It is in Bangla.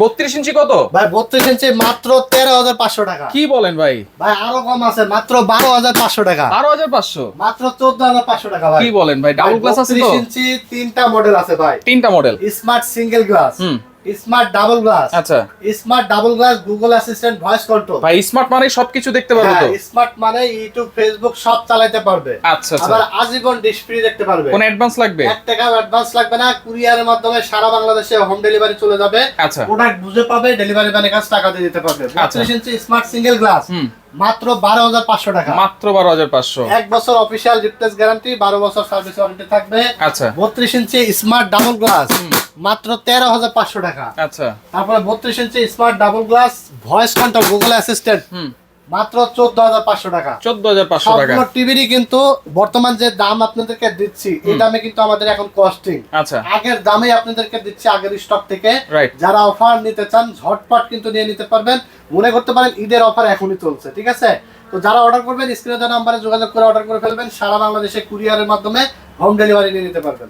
32 ইঞ্চি কত ভাই? 32 ইঞ্চি মাত্র 13,500 টাকা। কি বলেন ভাই? ভাই আরো কম আছে, মাত্র 12,500 টাকা। 12,500 মাত্র 14,500 টাকা ভাই। কি বলেন ভাই? ডাবল গ্লাস আছে তো? 32 ইঞ্চি তিনটা মডেল আছে ভাই। তিনটা model. Smart single glass, smart double glass, আচ্ছা smart double glass, Google assistant, voice control. ভাই স্মার্ট মানে সবকিছু দেখতে পারবে তো? স্মার্ট মানে ইউটিউব, ফেসবুক সব চালাতে পারবে। আচ্ছা আচ্ছা। আবার আজীবন ডিশ ফ্রি দেখতে পারবে। কোন অ্যাডভান্স লাগবে? 1 টাকা অ্যাডভান্স লাগবে না। কুরিয়ারের মাধ্যমে সারা বাংলাদেশে হোম ডেলিভারি চলে যাবে। আচ্ছা প্রোডাক্ট বুঝে পাবে, ডেলিভারি ম্যানের কাছে টাকা দিয়ে দিতে পারবে। আচ্ছা। 32 ইঞ্চি স্মার্ট সিঙ্গেল গ্লাস মাত্র 12,500 টাকা। মাত্র 12,500। 1 বছর অফিশিয়াল রিপ্লেস গ্যারান্টি, 12 বছর সার্ভিস ওয়ারেন্টি থাকবে। আচ্ছা 32 ইঞ্চি স্মার্ট ডাবল গ্লাস মাত্র 13,500 টাকা। আচ্ছা তারপরে 32 inch smart double glass, voice control, Google assistant মাত্র 14,500 টাকা। 14,500 টাকা। সবগুলো টিভিরই কিন্তু বর্তমান যে দাম আপনাদেরকে দিচ্ছি, এই দামে কিন্তু আমাদের এখন কস্টিং। আচ্ছা আগের দামে আপনাদেরকে দিচ্ছি, আগের স্টক থেকে। রাইট। যারা অফার নিতে চান ঝটপট কিন্তু নিয়ে নিতে পারবেন। মনে করতে পারেন ঈদের অফার এখনই চলছে, ঠিক আছে? তো যারা অর্ডার করবেন স্ক্রিনে দেওয়া নাম্বারে যোগাযোগ করে অর্ডার করে ফেলবেন। সারা বাংলাদেশে কুরিয়ারের মাধ্যমে হোম ডেলিভারি নিয়ে নিতে পারবেন।